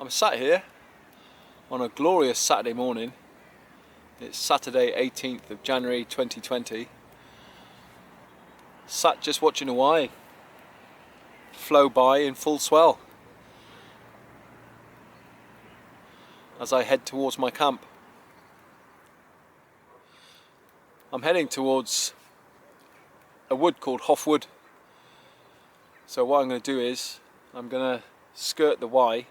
I'm sat here on a glorious Saturday morning. It's Saturday 18th of January 2020. Sat just watching a Wye flow by in full swell as I head towards my camp. I'm heading towards a wood called Haugh Wood. So what I'm going to do is I'm going to skirt the Wye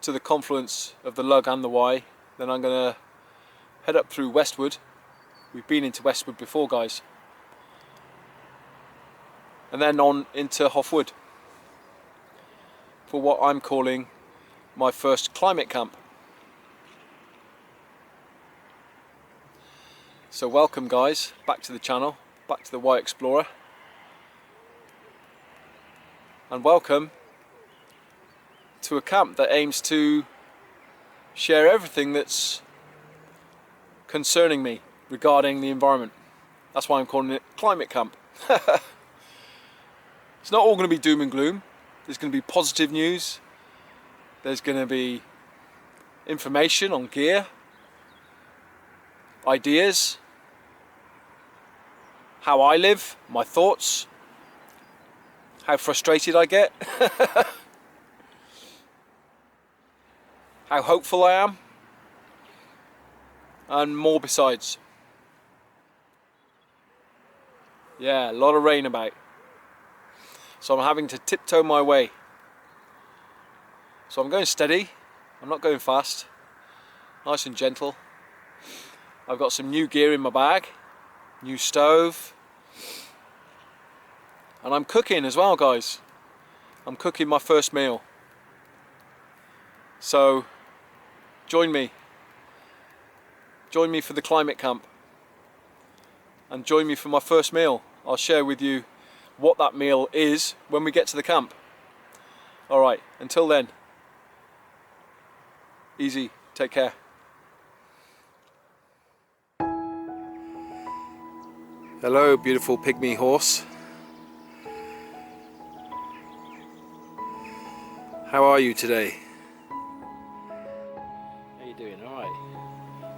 to the confluence of the Lug and the Wye. Then I'm going to head up through Westwood. We've been into Westwood before, guys. And then on into Haugh Wood for what I'm calling my first climate camp. So welcome, guys, back to the channel, back to the Wye Explorer. And welcome to a camp that aims to share everything that's concerning me regarding the environment. That's why I'm calling it climate camp. It's not all going to be doom and gloom. There's going to be positive news. There's going to be information on gear, ideas, how I live, my thoughts, how frustrated I get, how hopeful I am, and more besides. Yeah, a lot of rain about. So I'm having to tiptoe my way. So I'm going steady, I'm not going fast, nice and gentle. I've got some new gear in my bag, new stove, and I'm cooking as well, guys. I'm cooking my first meal. So join me for the climate camp, and join me for my first meal. I'll share with you what that meal is when we get to the camp. Alright, until then, easy, take care. Hello, beautiful pygmy horse. How are you today? How you doing? Alright.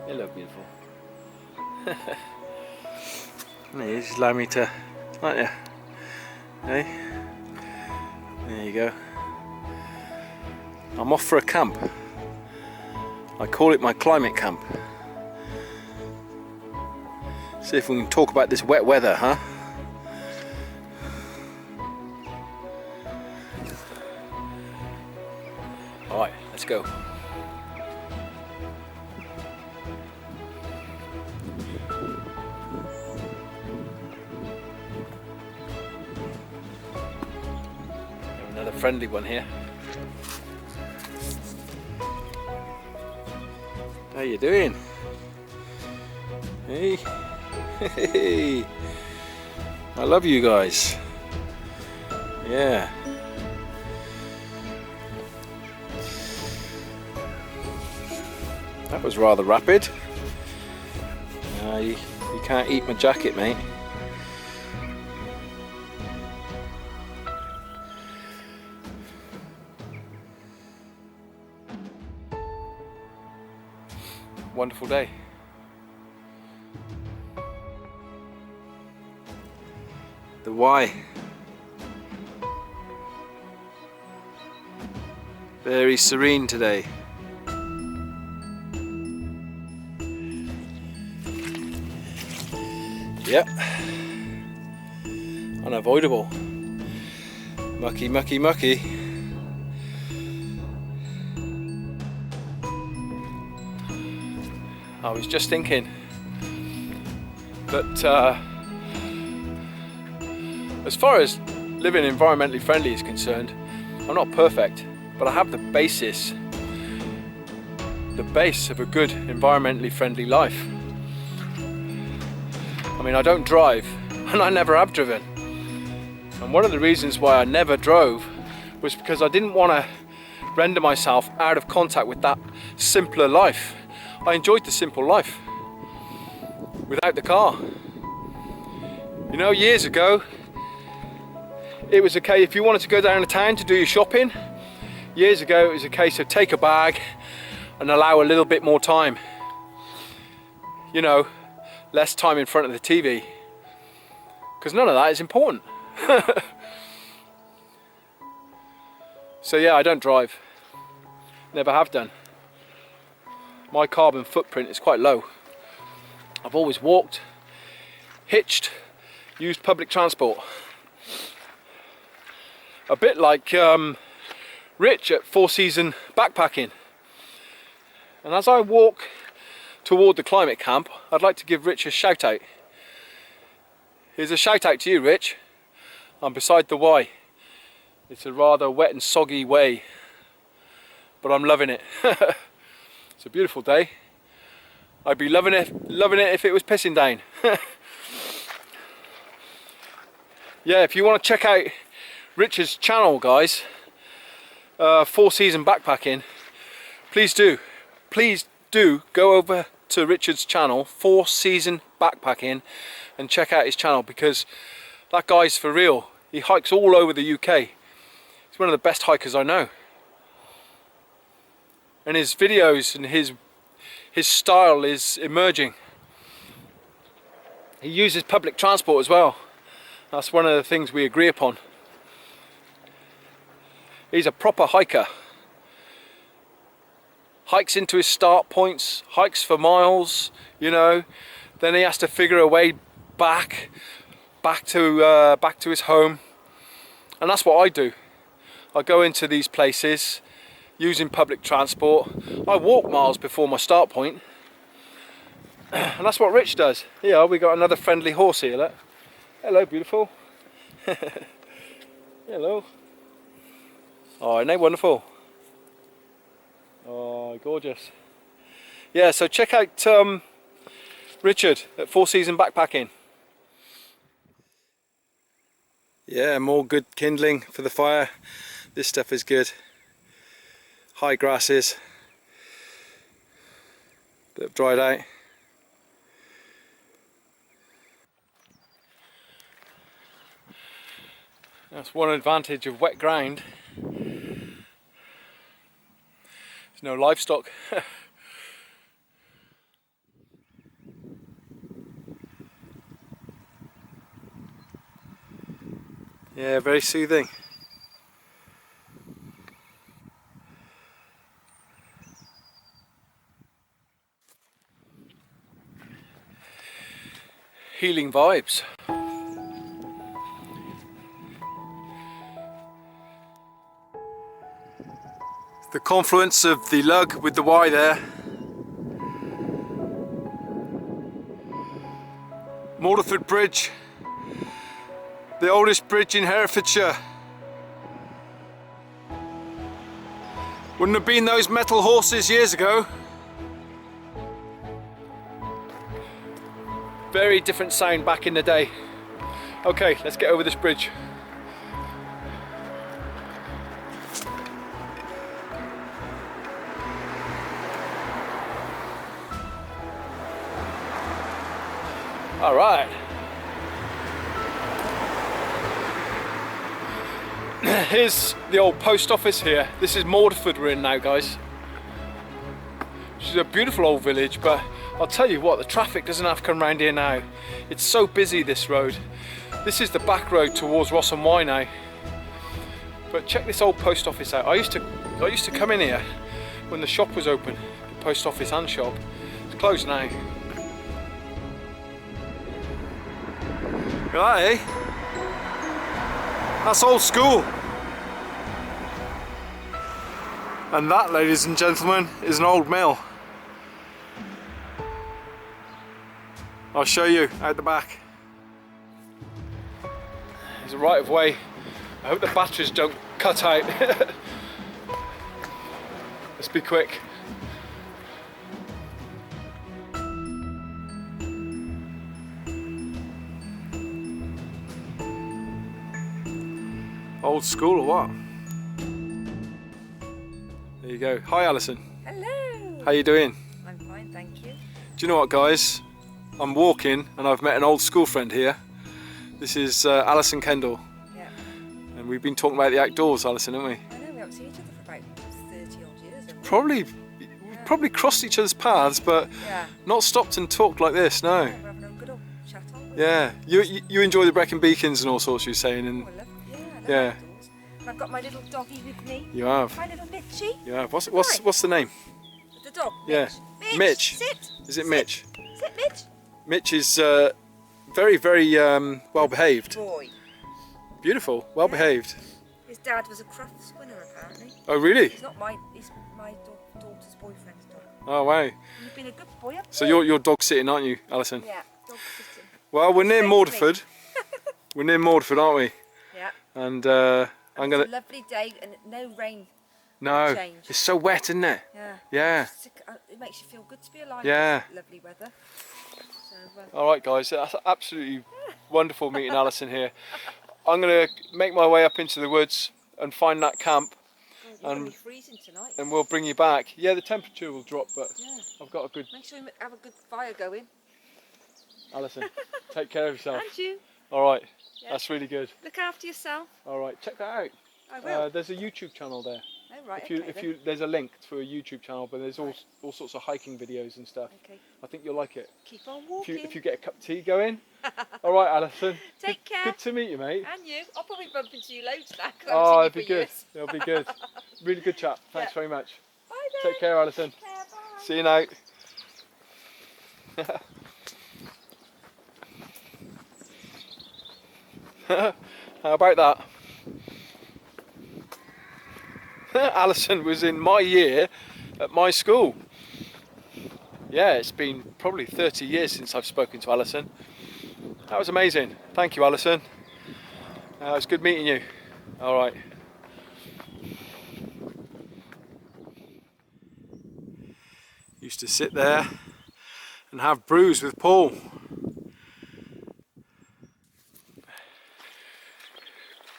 Hello, beautiful. You just allow me to, aren't you? Hey, there you go. I'm off for a camp. I call it my climate camp. See if we can talk about this wet weather, huh? Alright, let's go. Another friendly one here. How you doing? Hey, hey, I love you guys. Yeah. That was rather rapid. You can't eat my jacket, mate. Wonderful day. The Wye. Very serene today. Yep. Unavoidable. Mucky, mucky, mucky. I was just thinking that as far as living environmentally friendly is concerned, I'm not perfect, but I have the base of a good environmentally friendly life. I mean, I don't drive, and I never have driven. And one of the reasons why I never drove was because I didn't want to render myself out of contact with that simpler life. I enjoyed the simple life without the car. You know, years ago, it was okay if you wanted to go down to town to do your shopping, Years ago it was a case of take a bag and allow a little bit more time. You know, less time in front of the TV. Because none of that is important. So yeah, I don't drive. Never have done. My carbon footprint is quite low. I've always walked, hitched, used public transport. A bit like Rich at Four Season Backpacking. And as I walk toward the climate camp, I'd like to give Rich a shout out. Here's a shout out to you, Rich. I'm beside the Wye. It's a rather wet and soggy way, but I'm loving it. It's a beautiful day. I'd be loving it if it was pissing down. Yeah, if you want to check out Richard's channel, guys, Four Season Backpacking, please do go over to Richard's channel, Four Season Backpacking, and check out his channel, because that guy's for real. He hikes all over the UK. He's one of the best hikers I know. And his videos and his style is emerging. He uses public transport as well. That's one of the things we agree upon. He's a proper hiker. Hikes into his start points, hikes for miles, you know. Then he has to figure a way back to his home. And that's what I do. I go into these places using public transport. I walk miles before my start point. And that's what Rich does. Yeah, we got another friendly horse here, look. Hello, beautiful. Hello. Oh, isn't they wonderful? Oh, gorgeous. Yeah, so check out Richard at Four Season Backpacking. Yeah, more good kindling for the fire. This stuff is good. High grasses that have dried out. That's one advantage of wet ground. There's no livestock. Yeah, very soothing. Healing vibes. The confluence of the Lug with the Wye there. Mortarford Bridge, the oldest bridge in Herefordshire. Wouldn't have been those metal horses years ago. Very different sound back in the day. Okay, let's get over this bridge. All right. Here's the old post office here. This is Mortarford we're in now, guys. Which is a beautiful old village, but I'll tell you what, the traffic doesn't have to come round here now. It's so busy, this road. This is the back road towards Ross and Wye now. But check this old post office out. I used to come in here when the shop was open, the post office and shop. It's closed now. Look at that, eh? That's old school. And that, ladies and gentlemen, is an old mill. I'll show you out the back. There's a right of way. I hope the batteries don't cut out. Let's be quick. Old school or what? There you go. Hi, Alison. Hello. How you doing? I'm fine, thank you. Do you know what, guys? I'm walking and I've met an old school friend here. This is Alison Kendall. Yeah. And we've been talking about the outdoors, Alison, haven't we? I know, we haven't seen each other for about probably crossed each other's paths, but Yeah. not stopped and talked like this. No. We're having a good old chat on. Yeah. You enjoy the Brecon Beacons and all sorts. You're saying, and Oh, I love, yeah, I love yeah. outdoors. And I've got my little doggy with me. You have. My little Mitchie. You have. What's the name? The dog. Yeah. Mitch. Mitch. Sit. Is it Mitch? Sit, Mitch. Mitch is very well behaved. Boy. Beautiful. Well behaved. His dad was a Crufts winner apparently. Oh really? He's my daughter's boyfriend's dog. Oh wow. You've been a good boy. So you're dog sitting, aren't you, Alison? Yeah, dog sitting. Well, we're near Thank you, Mordford. We're near Mordford, aren't we? Yeah. And I'm It's gonna. a lovely day and no rain. No, change. it's so wet, isn't it? Yeah. Yeah. It makes you feel good to be alive. Yeah. This lovely weather. So, All right, guys. That's absolutely wonderful meeting Alison here. I'm gonna make my way up into the woods and find that camp, God, you're gonna be freezing tonight. and we'll bring you back. Yeah, the temperature will drop, but Yeah. I've got a good. Make sure you have a good fire going. Alison, take care of yourself. And you. All right. Yeah. That's really good. Look after yourself. All right, check that out. I will. There's a YouTube channel there. Oh, right. There's a link to a YouTube channel, but there's all sorts of hiking videos and stuff. Okay. I think you'll like it. Keep on walking. If you get a cup of tea going. All right, Alison. Take care. Good to meet you, mate. And you. I'll probably bump into you loads now. 'Cause I Oh, haven't it'll seen be you good. for years. It'll be good. Really good chat. Thanks Yeah. very much. Bye then. Take care, Alison. Take care, bye. See you now. How about that? Alison was in my year at my school. Yeah, it's been probably 30 years since I've spoken to Alison. That was amazing. Thank you, Alison. It was good meeting you. All right. Used to sit there and have brews with Paul.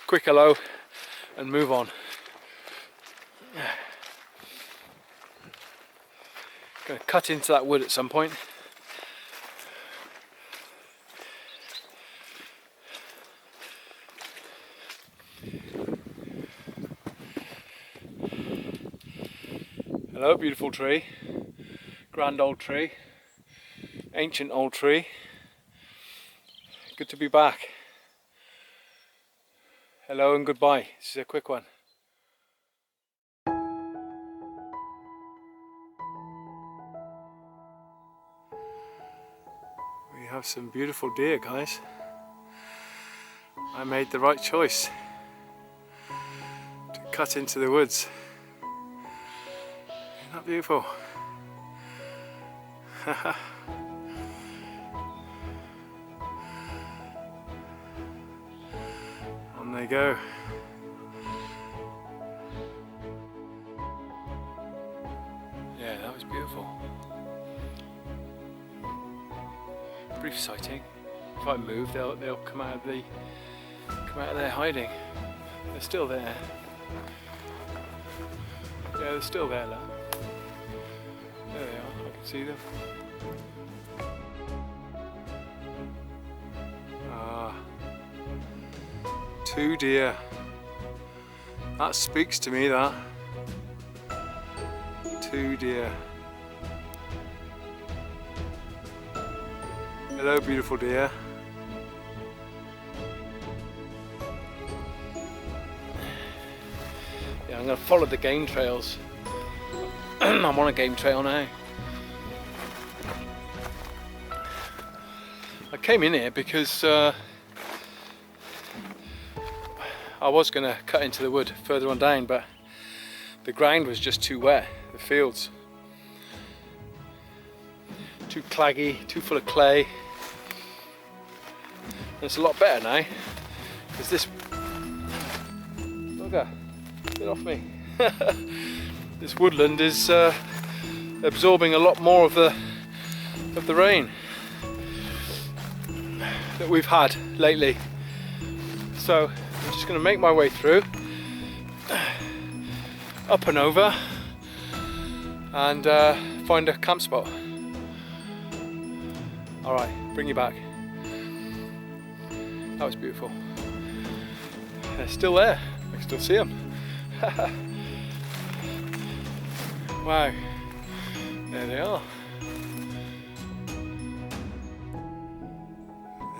Quick hello and move on. Going to cut into that wood at some point. Hello, beautiful tree. Grand old tree. Ancient old tree. Good to be back. Hello and goodbye. This is a quick one. We have some beautiful deer, guys. I made the right choice to cut into the woods. Isn't that beautiful? On they go. Yeah, that was beautiful. Brief sighting. If I move, they'll come out of their hiding. They're still there. Yeah, they're still there, look. There they are. I can see them. Ah, 2 deer. That speaks to me. That 2 deer. Hello, beautiful deer. Yeah, I'm going to follow the game trails. I'm on a game trail now. I came in here because I was going to cut into the wood further on down, but the ground was just too wet, the fields. Too claggy, too full of clay. And it's a lot better now, because this... Bugger, get off me. This woodland is absorbing a lot more of the rain that we've had lately. So I'm just going to make my way through, up and over, and find a camp spot. All right, bring you back. That was beautiful. They're still there. I can still see them. Wow, there they are.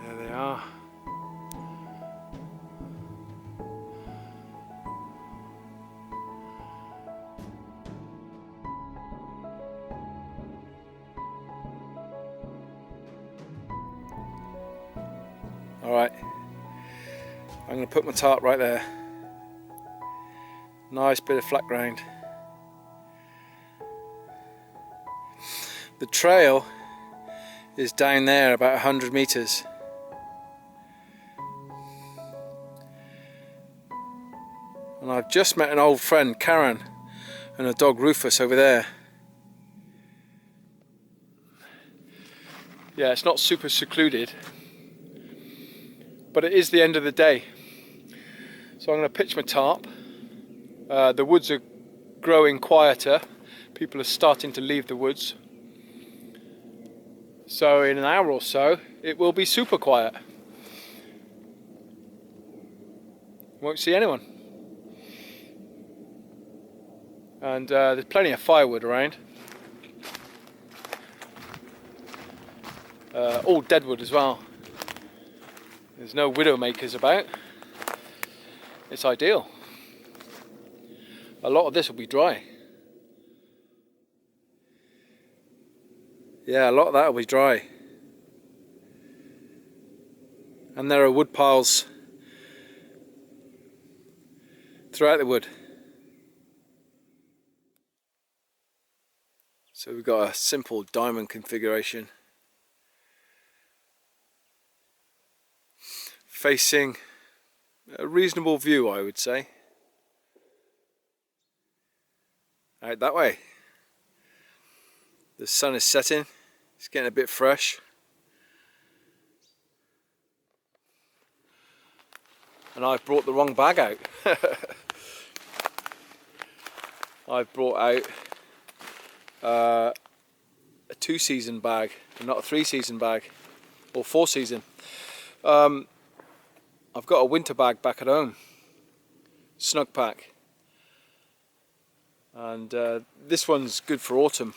There they are. Alright, I'm going to put my tarp right there. Nice bit of flat ground. The trail is down there about 100 meters. And I've just met an old friend, Karen, and her dog Rufus over there. Yeah, it's not super secluded, but it is the end of the day. So I'm going to pitch my tarp. The woods are growing quieter. People are starting to leave the woods. So in an hour or so, it will be super quiet. Won't see anyone. And there's plenty of firewood around. All deadwood as well. There's no widowmakers about. It's ideal. A lot of this will be dry. Yeah, a lot of that will be dry. And there are wood piles throughout the wood. So we've got a simple diamond configuration. Facing a reasonable view, I would say. Out that way. The sun is setting, it's getting a bit fresh. And I've brought the wrong bag out. I've brought out a 2-season bag and not a 3-season bag, or 4-season. I've got a winter bag back at home, snug pack, and this one's good for autumn,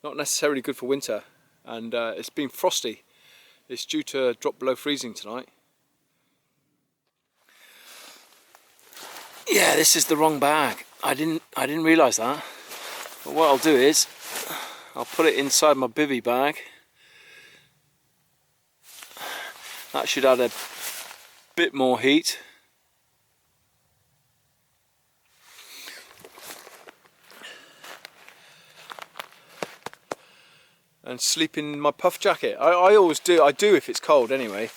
not necessarily good for winter. And it's been frosty. It's due to drop below freezing tonight. Yeah, this is the wrong bag. I didn't realise that. But what I'll do is I'll put it inside my bivvy bag. That should add a bit more heat. And sleep in my puff jacket. I always do. I do if it's cold anyway.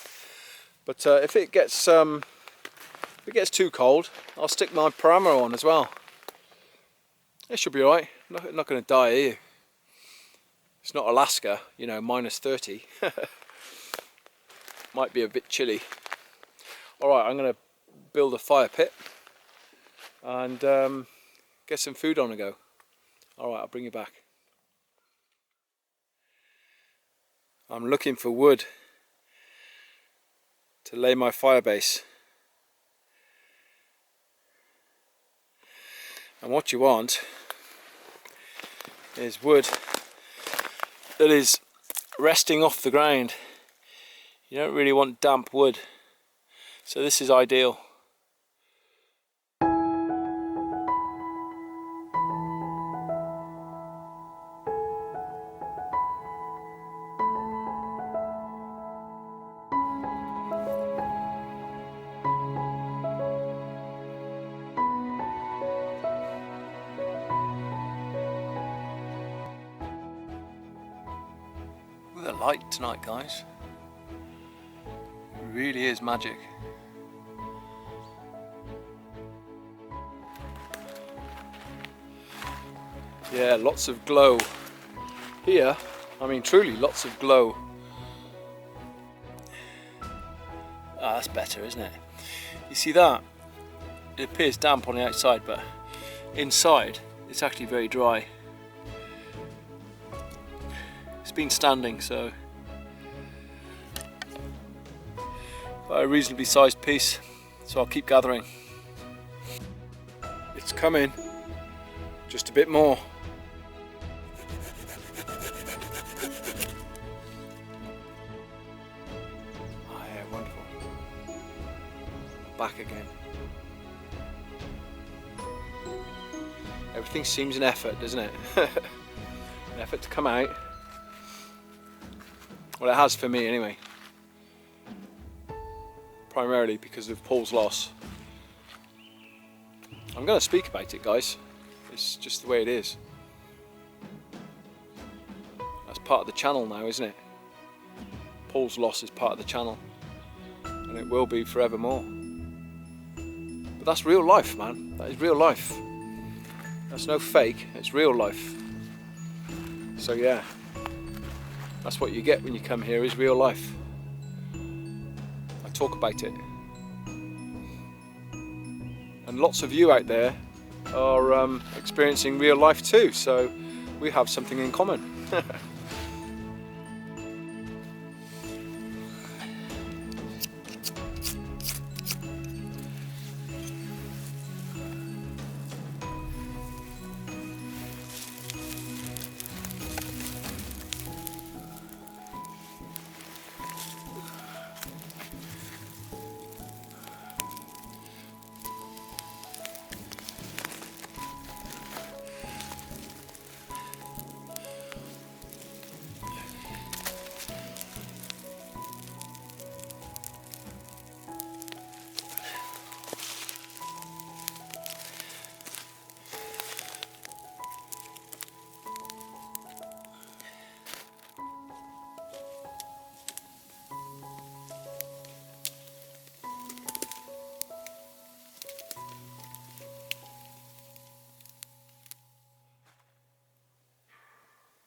But if it gets too cold, I'll stick my paramour on as well. It should be alright. Not going to die, are you? It's not Alaska, you know, minus 30. Might be a bit chilly. Alright, I'm going to build a fire pit and get some food on the go. Alright, I'll bring you back. I'm looking for wood to lay my fire base. And what you want is wood that is resting off the ground. You don't really want damp wood, so this is ideal. With a light tonight, guys. It really is magic. Yeah, lots of glow here. I mean, truly lots of glow. Ah, that's better, isn't it? You see that? It appears damp on the outside, but inside it's actually very dry. It's been standing, so a reasonably sized piece, so I'll keep gathering. It's coming. Just a bit more. Oh yeah, wonderful. Back again. Everything seems an effort, doesn't it? An effort to come out. Well, it has for me anyway. Primarily because of Paul's loss. I'm going to speak about it, guys. It's just the way it is. That's part of the channel now, isn't it? Paul's loss is part of the channel. And it will be forevermore. But that's real life, man. That is real life. That's no fake, it's real life. So yeah, that's what you get when you come here, is real life. I talk about it. And lots of you out there are experiencing real life too, so we have something in common.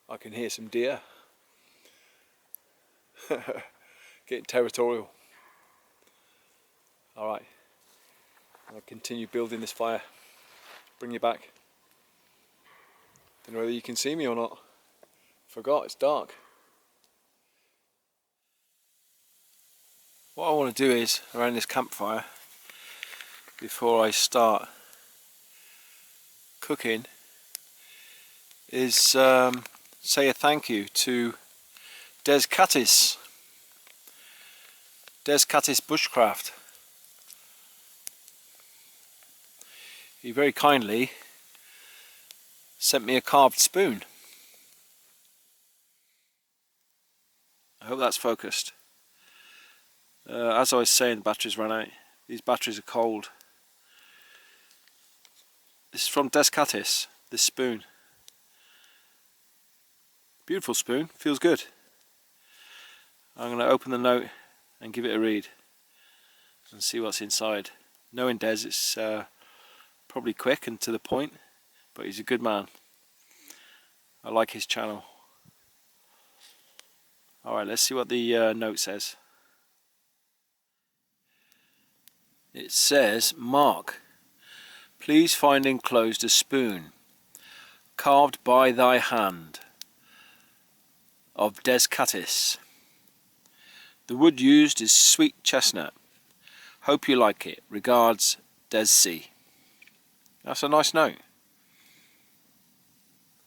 I can hear some deer. Getting territorial. Alright, I'll continue building this fire. Bring you back. Don't know whether you can see me or not. Forgot, it's dark. What I want to do is, around this campfire, before I start cooking, is say a thank you to cattys. Cattys Bushcraft. He very kindly sent me a carved spoon. I hope that's focused. As I was saying, the batteries ran out. These batteries are cold. This is from cattys, this spoon. Beautiful spoon, feels good. I'm going to open the note and give it a read and see what's inside. Knowing Des, it's probably quick and to the point, but he's a good man. I like his channel. Alright, let's see what the note says. It says, Mark, please find enclosed a spoon, carved by thy hand, of cattys. The wood used is sweet chestnut. Hope you like it. Regards, Des C. That's a nice note.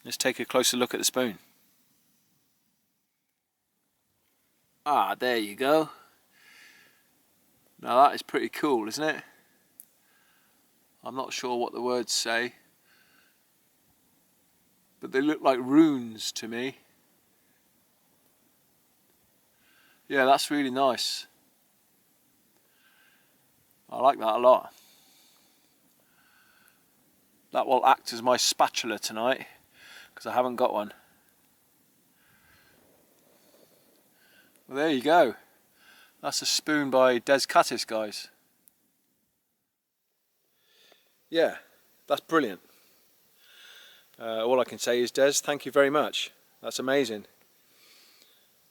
Let's take a closer look at the spoon. Ah, there you go. Now that is pretty cool, isn't it? I'm not sure what the words say, but they look like runes to me. Yeah, that's really nice. I like that a lot. That will act as my spatula tonight, because I haven't got one. Well, there you go. That's a spoon by cattys, guys. Yeah, that's brilliant. All I can say is, Des, thank you very much. That's amazing.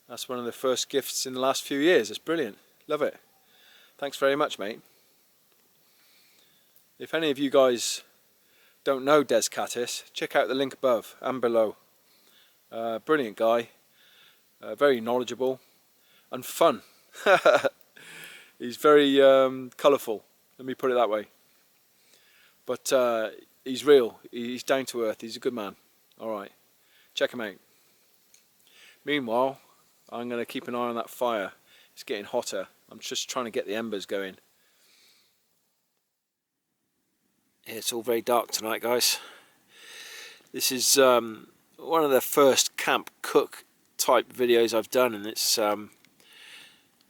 That's one of the first gifts in the last few years. It's brilliant. Love it. Thanks very much, mate. If any of you guys don't know cattys, check out the link above and below. Brilliant guy. Very knowledgeable and fun. He's very colourful, let me put it that way. But he's real. He's down to earth. He's a good man. All right, check him out. Meanwhile, I'm going to keep an eye on that fire. It's getting hotter. I'm just trying to get the embers going. Yeah, it's all very dark tonight, guys. This is one of the first camp cook type videos I've done, and it's I'm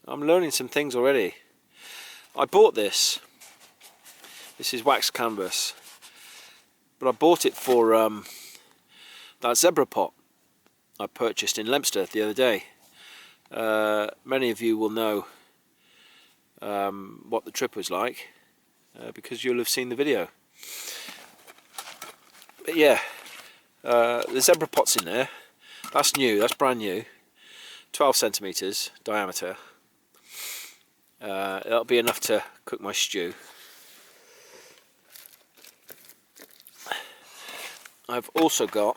learning some things already. I bought this. This is wax canvas, but I bought it for that zebra pot I purchased in Leominster the other day. Many of you will know what the trip was like because you'll have seen the video. But yeah, the zebra pot's in there. That's new, that's brand new. 12 centimeters diameter. That'll be enough to cook my stew. I've also got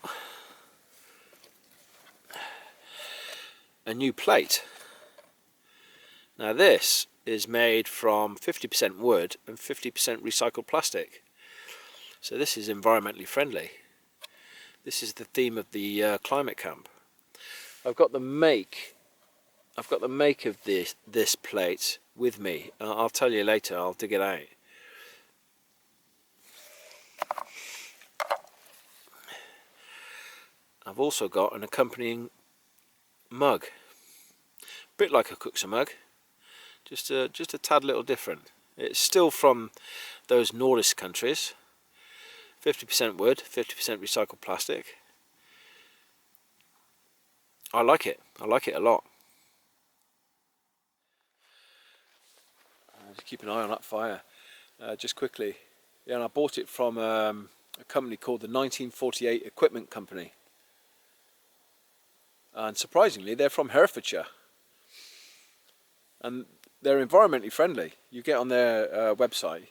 a new plate. Now this is made from 50% wood and 50% recycled plastic. So this is environmentally friendly. This is the theme of the climate camp. I've got the make of this plate with me. I'll tell you later. I'll dig it out. I've also got an accompanying mug, a bit like a cook's mug, just a tad little different. It's still from those Nordic countries. 50% wood, 50% recycled plastic. I like it. I like it a lot. Just keep an eye on that fire. Just quickly, yeah, and I bought it from a company called the 1948 Equipment Company. And surprisingly, they're from Herefordshire. And they're environmentally friendly. You get on their website.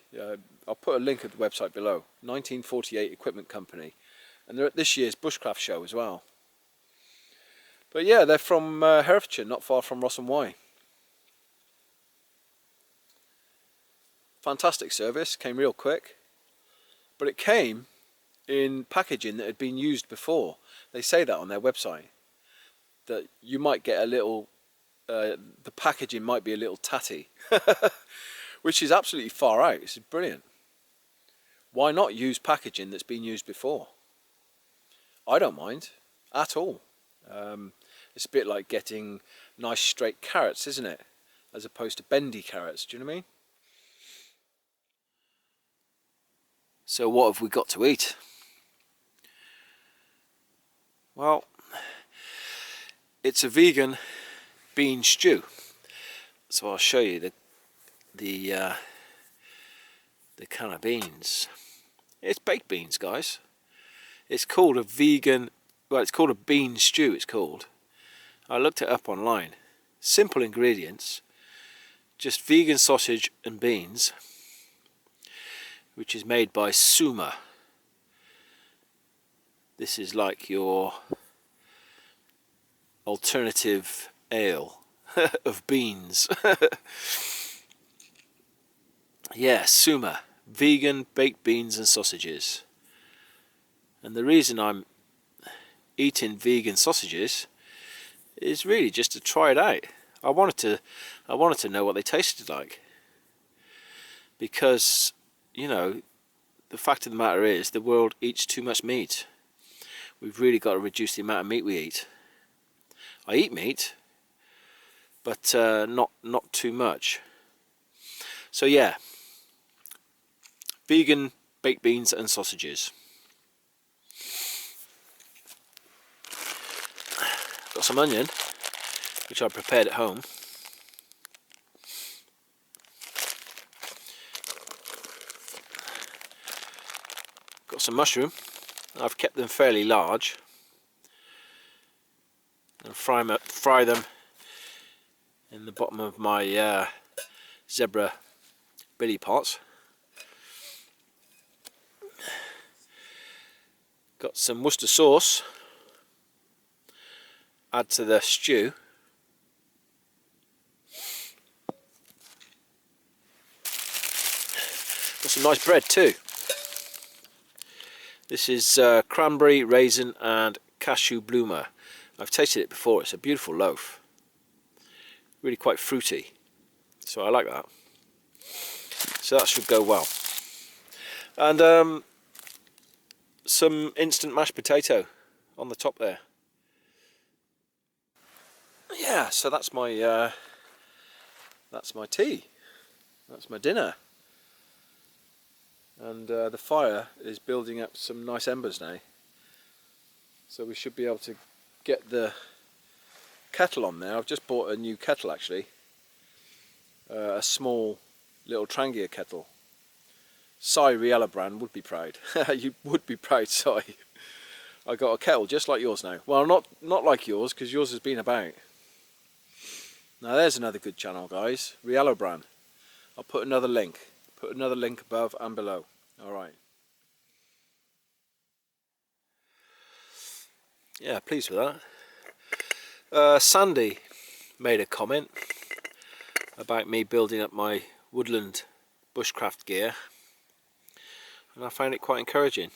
I'll put a link at the website below. 1948 Equipment Company, and they're at this year's Bushcraft show as well. But yeah, they're from Herefordshire, not far from Ross and Wye. Fantastic service, came real quick, but it came in packaging that had been used before. They say that on their website, that you might get a little, the packaging might be a little tatty, which is absolutely far out. This is brilliant. Why not use packaging that's been used before? I don't mind at all. It's a bit like getting nice straight carrots, isn't it? As opposed to bendy carrots, do you know what I mean? So what have we got to eat? Well, it's a vegan bean stew. So I'll show you the can of beans. It's baked beans, guys. It's called a vegan, well, it's called a bean stew, it's called. I looked it up online. Simple ingredients, just vegan sausage and beans, which is made by Suma. This is like your alternative ale of beans. Yeah, Suma, vegan baked beans and sausages. And the reason I'm eating vegan sausages is really just to try it out. I wanted to know what they tasted like, because, you know, the fact of the matter is the world eats too much meat. We've really got to reduce the amount of meat we eat. I eat meat, but not too much. So yeah, vegan baked beans and sausages. Got some onion, which I prepared at home. Got some mushroom. I've kept them fairly large, and fry them in the bottom of my zebra billy pots. Got some Worcester sauce. Add to the stew. Got some nice bread too. This is cranberry, raisin and cashew bloomer. I've tasted it before. It's a beautiful loaf. Really quite fruity. So I like that. So that should go well. And some instant mashed potato on the top there. Yeah, so that's my tea. That's my dinner. And the fire is building up some nice embers now. So we should be able to get the kettle on there. I've just bought a new kettle actually. A small little Trangia kettle. Si Riella brand would be proud. You would be proud, Si. I got a kettle just like yours now. Well, not like yours, because yours has been about. Now there's another good channel, guys. Riella brand. I'll put another link. Put another link above and below. Alright. Yeah, pleased with that. Sandy made a comment about me building up my woodland bushcraft gear, and I found it quite encouraging.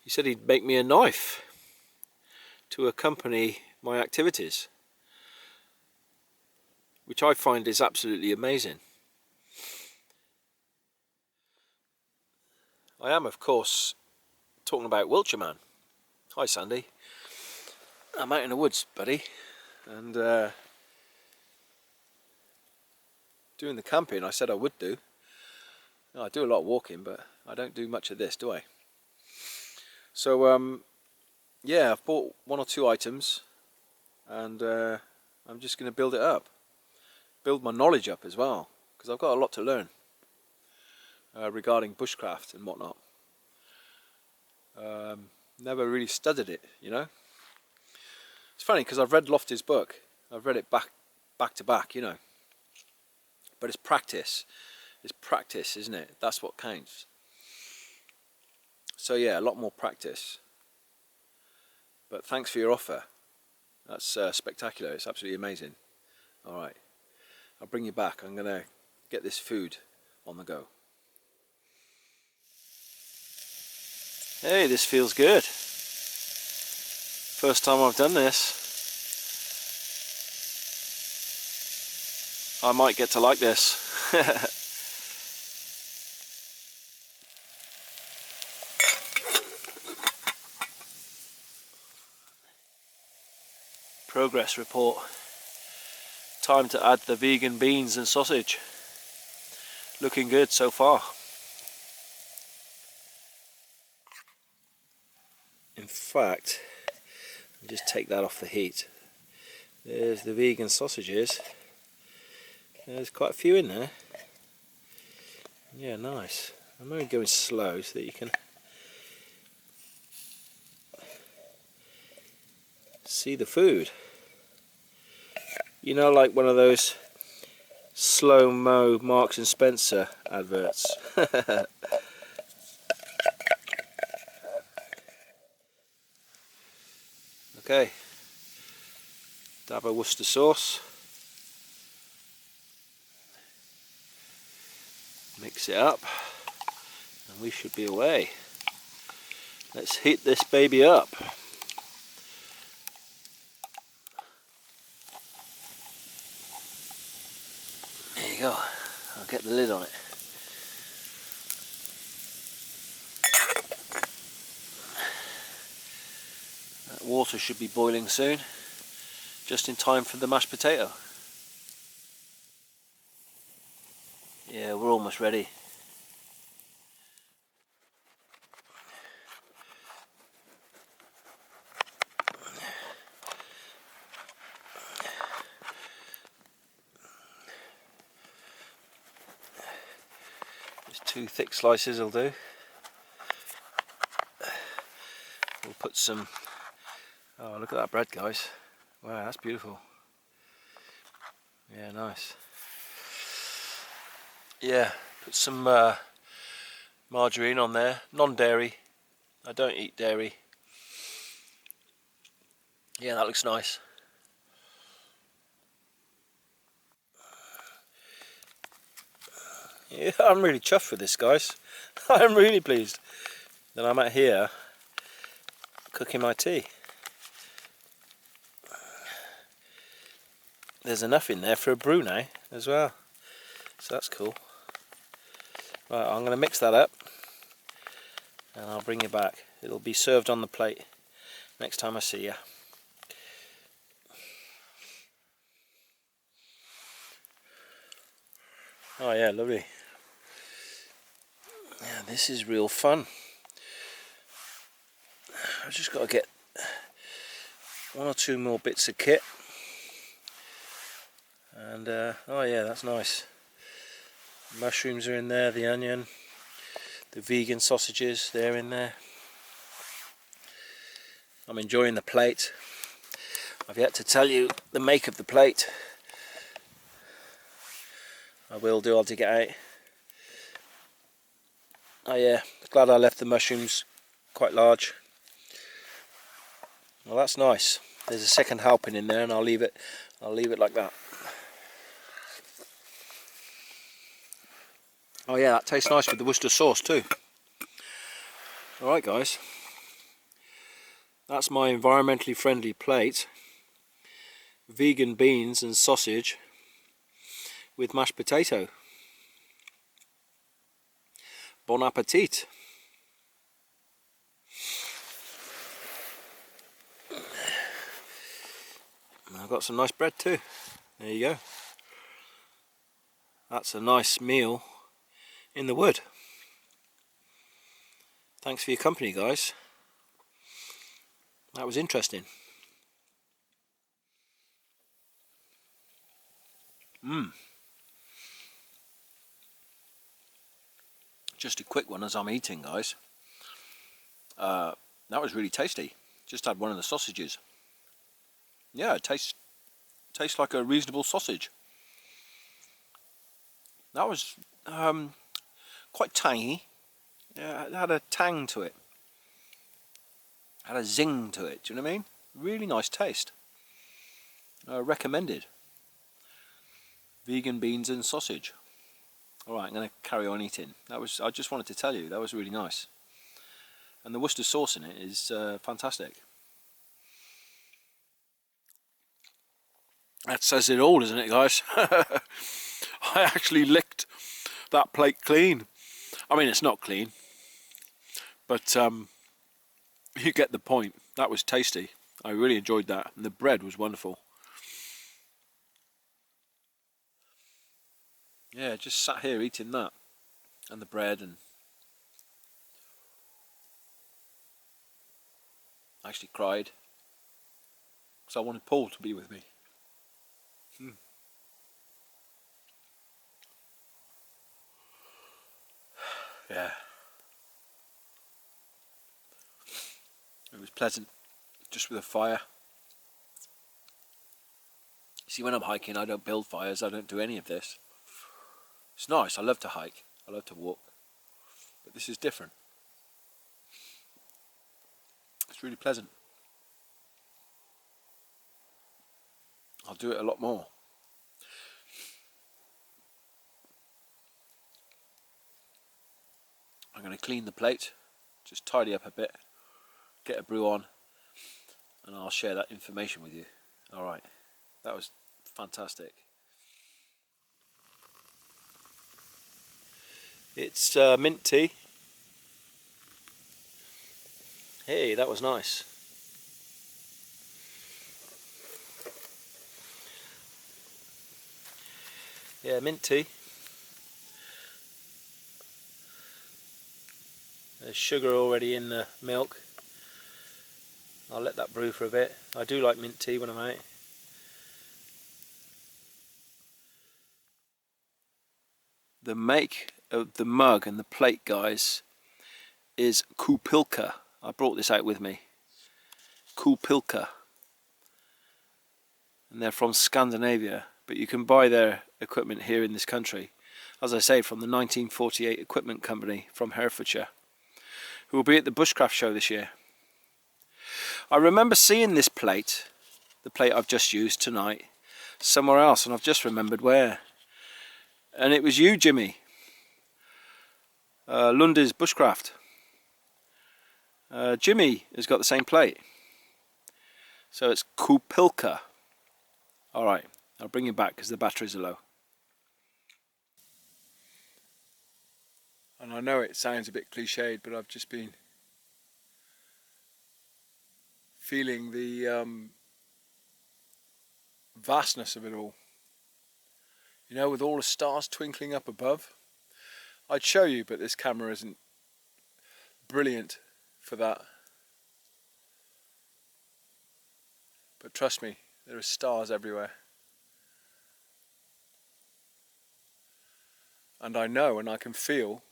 He said he'd make me a knife to accompany my activities, which I find is absolutely amazing. I am, of course, talking about Wiltshire Man. Hi Sandy. I'm out in the woods, buddy, and doing the camping I said I would do. No, I do a lot of walking, but I don't do much of this, do I? So yeah, I've bought 1 or 2 items, and I'm just going to build it up. Build my knowledge up as well, because I've got a lot to learn regarding bushcraft and whatnot. Never really studied it, you know. It's funny because I've read Lofty's book. I've read it back to back, you know. But it's practice. It's practice, isn't it? That's what counts. So yeah, a lot more practice. But thanks for your offer. That's spectacular. It's absolutely amazing. Alright, I'll bring you back. I'm going to get this food on the go. Hey, this feels good. First time I've done this. I might get to like this. Progress report. Time to add the vegan beans and sausage. Looking good so far. In fact, I'll just take that off the heat. There's the vegan sausages. There's quite a few in there. Yeah, nice. I'm only going slow so that you can see the food. You know, like one of those slow-mo Marks and Spencer adverts. Okay, dab of Worcester sauce, mix it up, and we should be away. Let's heat this baby up. There you go, I'll get the lid on it. Water should be boiling soon, just in time for the mashed potato. Yeah, we're almost ready. Just 2 thick slices will do. We'll put some. Oh, look at that bread, guys. Wow, that's beautiful. Yeah, nice. Yeah, put some margarine on there. Non-dairy. I don't eat dairy. Yeah, that looks nice. Yeah, I'm really chuffed with this, guys. I'm really pleased that I'm out here cooking my tea. There's enough in there for a brew now as well, so that's cool. Right, I'm going to mix that up and I'll bring you back. It'll be served on the plate next time I see you. Oh yeah, lovely. Yeah, this is real fun. I've just got to get 1 or 2 more bits of kit. And oh yeah, that's nice. Mushrooms are in there, the onion, the vegan sausages, they're in there. I'm enjoying the plate. I've yet to tell you the make of the plate. I will do, I'll dig it out. Oh yeah, glad I left the mushrooms quite large. Well, that's nice. There's a second helping in there and I'll leave it like that. Oh yeah, that tastes nice with the Worcester sauce too. Alright guys, that's my environmentally friendly plate. Vegan beans and sausage with mashed potato. Bon appetit. And I've got some nice bread too. There you go. That's a nice meal in the wood. Thanks for your company, guys. That was interesting. Just a quick one as I'm eating, guys. That was really tasty. Just had one of the sausages. Yeah, it tastes like a reasonable sausage. That was quite tangy. Yeah, it had a tang to it. Had a zing to it. Do you know what I mean? Really nice taste. Recommended. Vegan beans and sausage. Alright, I'm going to carry on eating. I just wanted to tell you, that was really nice. And the Worcester sauce in it is fantastic. That says it all, doesn't it, guys? I actually licked that plate clean. I mean, it's not clean, but you get the point. That was tasty. I really enjoyed that, and the bread was wonderful. Yeah, just sat here eating that and the bread, and I actually cried because I wanted Paul to be with me. Yeah, it was pleasant, just with a fire. See, when I'm hiking, I don't build fires, I don't do any of this. It's nice, I love to hike, I love to walk, but this is different. It's really pleasant. I'll do it a lot more. I'm going to clean the plate, just tidy up a bit, get a brew on, and I'll share that information with you. Alright, that was fantastic. It's mint tea. Hey, that was nice. Yeah, mint tea. There's sugar already in the milk. I'll let that brew for a bit. I do like mint tea when I'm out. The make of the mug and the plate, guys, is Kupilka. I brought this out with me. Kupilka. And they're from Scandinavia, but you can buy their equipment here in this country. As I say, from the 1948 Equipment Company from Herefordshire, who will be at the Bushcraft show this year. I remember seeing this plate, the plate I've just used tonight, somewhere else, and I've just remembered where. And it was you, Jimmy. Lundy's Bushcraft. Jimmy has got the same plate. So it's Kupilka. Alright, I'll bring him back because the batteries are low. And I know it sounds a bit cliched, but I've just been feeling the vastness of it all. You know, with all the stars twinkling up above. I'd show you, but this camera isn't brilliant for that. But trust me, there are stars everywhere. And I know and I can feel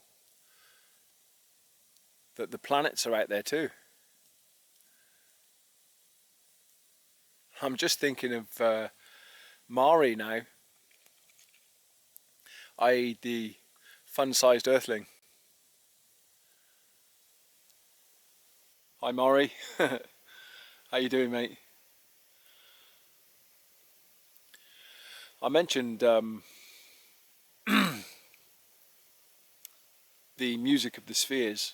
that the planets are out there too. I'm just thinking of Mari now, i.e. the fun-sized earthling. Hi Mari, how you doing, mate? I mentioned the music of the spheres.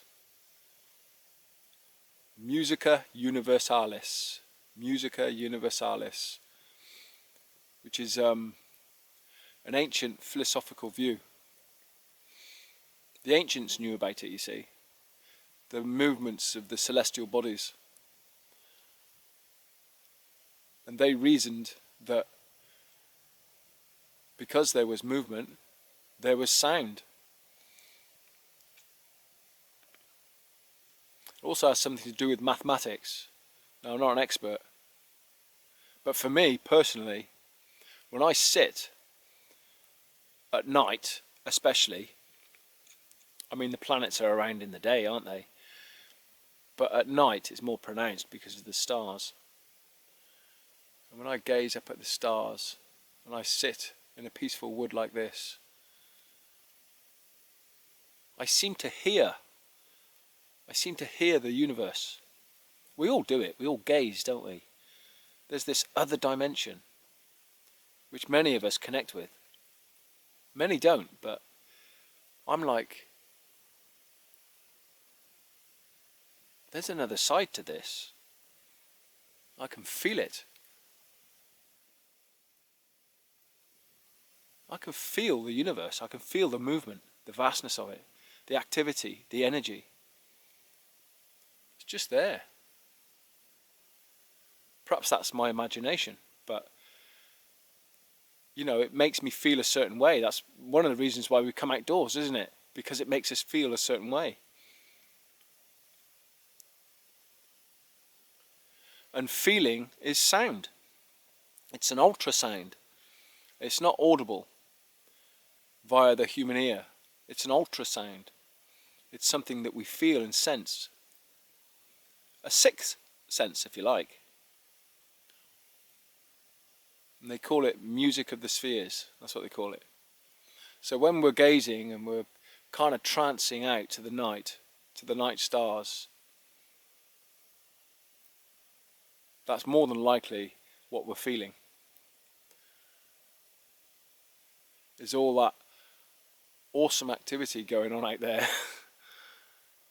Musica Universalis. Musica Universalis. Which is an ancient philosophical view. The ancients knew about it, you see. The movements of the celestial bodies. And they reasoned that because there was movement, there was sound. It also has something to do with mathematics. Now, I'm not an expert, but for me personally, when I sit at night especially, I mean the planets are around in the day, aren't they? But at night it's more pronounced because of the stars. And when I gaze up at the stars, and I sit in a peaceful wood like this, I seem to hear the universe. We all do it, we all gaze, don't we? There's this other dimension which many of us connect with. Many don't, but I'm like, there's another side to this. I can feel it. I can feel the universe, I can feel the movement, the vastness of it, the activity, the energy. It's just there. Perhaps that's my imagination, but you know, it makes me feel a certain way. That's one of the reasons why we come outdoors, isn't it? Because it makes us feel a certain way. And feeling is sound. It's an ultrasound. It's not audible via the human ear. It's an ultrasound. It's something that we feel and sense. A sixth sense, if you like. And they call it music of the spheres. That's what they call it. So when we're gazing and we're kind of trancing out to the night stars, that's more than likely what we're feeling. There's all that awesome activity going on out there,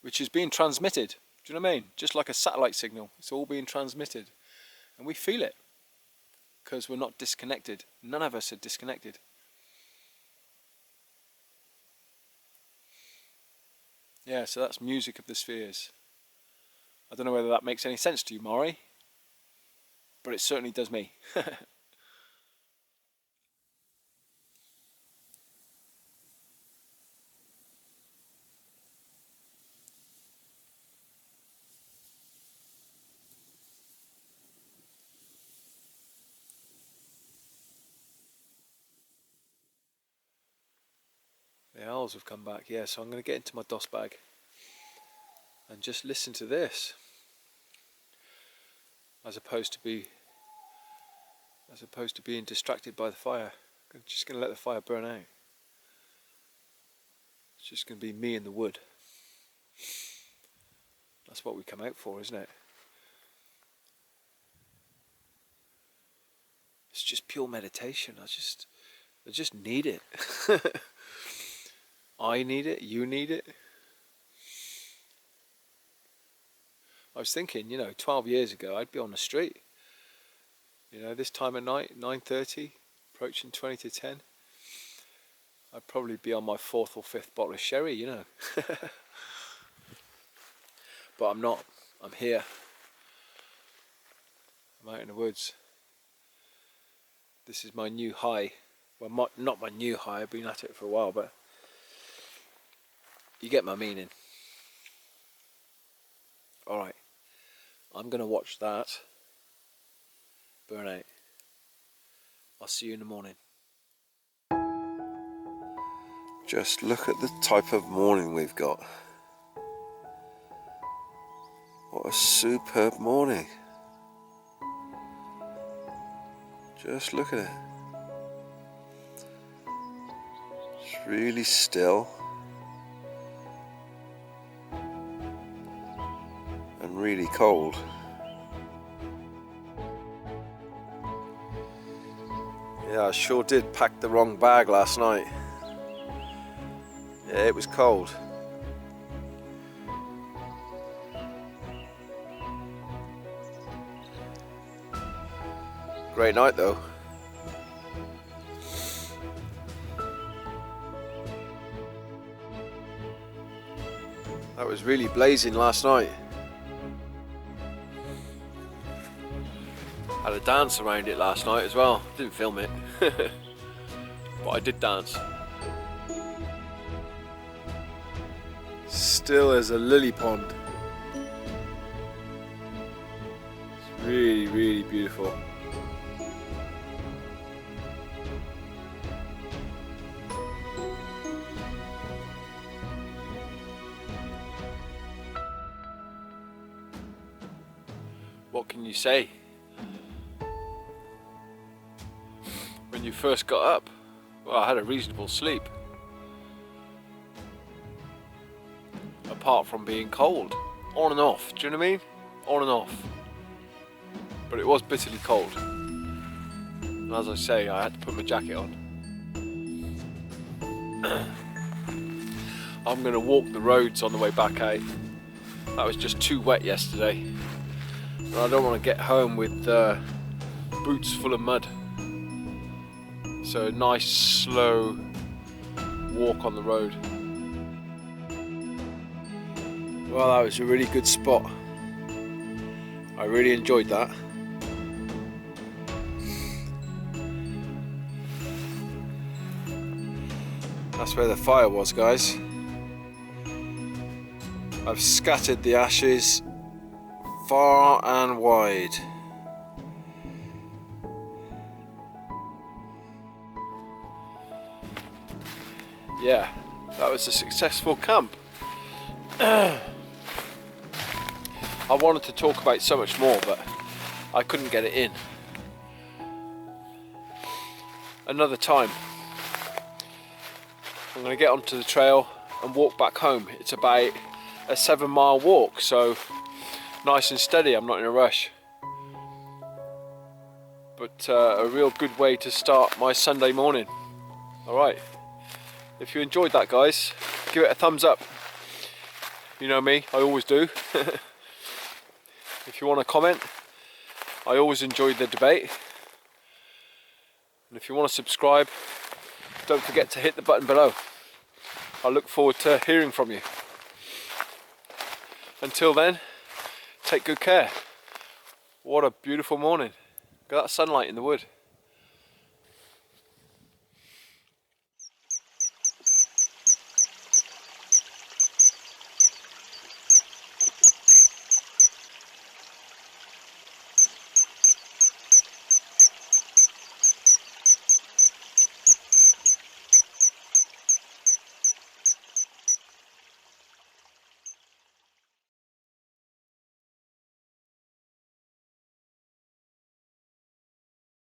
which is being transmitted. Do you know what I mean? Just like a satellite signal, it's all being transmitted. And we feel it, because we're not disconnected. None of us are disconnected. Yeah, so that's music of the spheres. I don't know whether that makes any sense to you, Maury, but it certainly does me. The owls have come back, yeah, so I'm going to get into my DOS bag and just listen to this, as opposed to being distracted by the fire. I'm just going to let the fire burn out. It's just going to be me in the wood. That's what we come out for, isn't it? It's just pure meditation. I just need it. I need it, you need it. I was thinking, you know, 12 years ago I'd be on the street. You know, this time of night, 9:30, approaching 20 to 10. I'd probably be on my 4th or 5th bottle of sherry, you know. But I'm not. I'm here. I'm out in the woods. This is my new high. Well, not my new high, I've been at it for a while, but you get my meaning. Alright, I'm going to watch that burn out. I'll see you in the morning. Just look at the type of morning we've got. What a superb morning. Just look at it. It's really still and really cold. Yeah, I sure did pack the wrong bag last night. Yeah, it was cold. Great night though. That was really blazing last night. Had a dance around it last night as well. Didn't film it, but I did dance. Still as a lily pond. It's really, really beautiful. What can you say? When you first got up, well, I had a reasonable sleep. Apart from being cold, on and off, do you know what I mean? On and off. But it was bitterly cold. And as I say, I had to put my jacket on. I'm going to walk the roads on the way back out. That was just too wet yesterday. And I don't want to get home with boots full of mud. So a nice slow walk on the road. Well, that was a really good spot. I really enjoyed that. That's where the fire was, guys. I've scattered the ashes far and wide. Yeah, that was a successful camp. I wanted to talk about so much more, but I couldn't get it in. Another time, I'm going to get onto the trail and walk back home. It's about a 7-mile walk, so nice and steady, I'm not in a rush. But a real good way to start my Sunday morning. Alright, if you enjoyed that, guys, give it a thumbs up. You know me, I always do. If you want to comment, I always enjoy the debate. And if you want to subscribe, don't forget to hit the button below. I look forward to hearing from you. Until then, take good care. What a beautiful morning. Look at that sunlight in the wood.